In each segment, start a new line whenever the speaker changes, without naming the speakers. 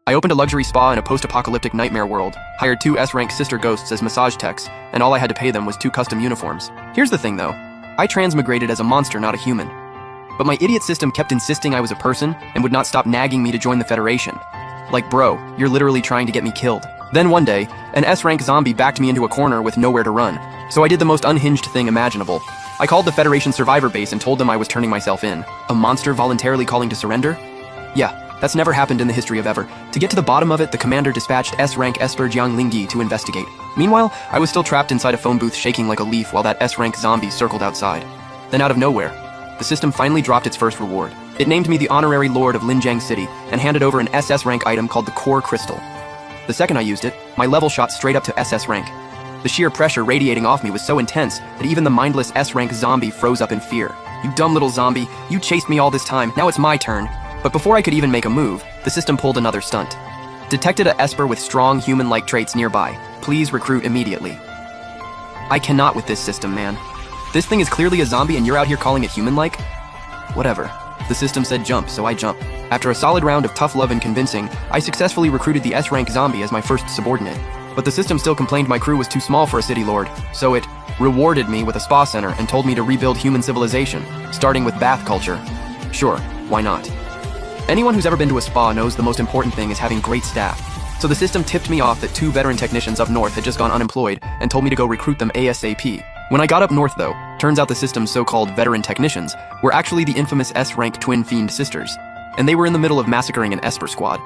I opened a luxury spa in a post-apocalyptic nightmare world, hired 2 S-rank sister ghosts as massage techs, and all I had to pay them was 2 custom uniforms. Here's the thing though, I transmigrated as a monster, not a human. But my idiot system kept insisting I was a person and would not stop nagging me to join the Federation. Like, bro, you're literally trying to get me killed. Then one day, an S-rank zombie backed me into a corner with nowhere to run, so I did the most unhinged thing imaginable. I called the Federation survivor base and told them I was turning myself in. A monster voluntarily calling to surrender? Yeah, that's never happened in the history of ever. To get to the bottom of it, the commander dispatched S-rank Esper Jiang Lingyi to investigate. Meanwhile, I was still trapped inside a phone booth shaking like a leaf while that S-rank zombie circled outside. Then out of nowhere, the system finally dropped its first reward. It named me the honorary lord of Linjiang City and handed over an SS rank item called the Core Crystal. The second I used it, my level shot straight up to SS rank. The sheer pressure radiating off me was so intense that even the mindless S-rank zombie froze up in fear. You dumb little zombie, you chased me all this time, now it's my turn. But before I could even make a move, the system pulled another stunt. Detected a Esper with strong human-like traits nearby. Please recruit immediately. I cannot with this system, man. This thing is clearly a zombie and you're out here calling it human-like? Whatever. The system said jump, so I jump. After a solid round of tough love and convincing, I successfully recruited the S-rank zombie as my first subordinate. But the system still complained my crew was too small for a city lord, so it rewarded me with a spa center and told me to rebuild human civilization, starting with bath culture. Sure, why not? Anyone who's ever been to a spa knows the most important thing is having great staff. So the system tipped me off that 2 veteran technicians up north had just gone unemployed and told me to go recruit them ASAP. When I got up north though, turns out the system's so-called veteran technicians were actually the infamous S-rank twin fiend sisters, and they were in the middle of massacring an Esper squad.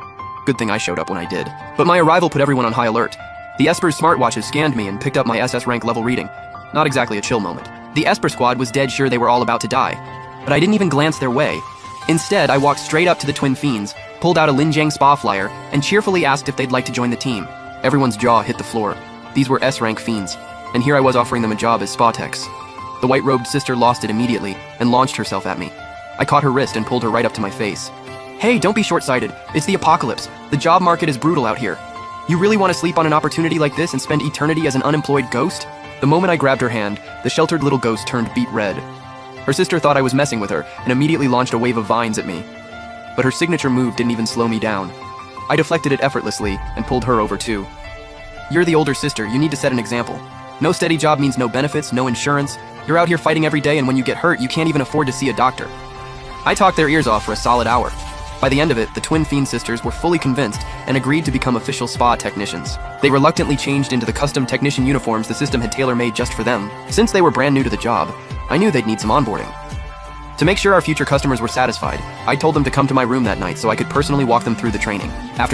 Good thing I showed up when I did. But my arrival put everyone on high alert. The Esper's smartwatches scanned me and picked up my SS rank level reading. Not exactly a chill moment. The Esper squad was dead sure they were all about to die, but I didn't even glance their way. Instead, I walked straight up to the twin fiends, pulled out a Linjiang spa flyer, and cheerfully asked if they'd like to join the team. Everyone's jaw hit the floor. These were S-rank fiends, and here I was offering them a job as spa techs. The white-robed sister lost it immediately and launched herself at me. I caught her wrist and pulled her right up to my face. Hey, don't be short-sighted. It's the apocalypse. The job market is brutal out here. You really want to sleep on an opportunity like this and spend eternity as an unemployed ghost? The moment I grabbed her hand, the sheltered little ghost turned beet red. Her sister thought I was messing with her and immediately launched a wave of vines at me. But her signature move didn't even slow me down. I deflected it effortlessly and pulled her over too. You're the older sister, you need to set an example. No steady job means no benefits, no insurance. You're out here fighting every day and when you get hurt, you can't even afford to see a doctor. I talked their ears off for a solid hour. By the end of it, the twin fiend sisters were fully convinced and agreed to become official spa technicians. They reluctantly changed into the custom technician uniforms the system had tailor-made just for them. Since they were brand new to the job, I knew they'd need some onboarding. To make sure our future customers were satisfied, I told them to come to my room that night so I could personally walk them through the training. After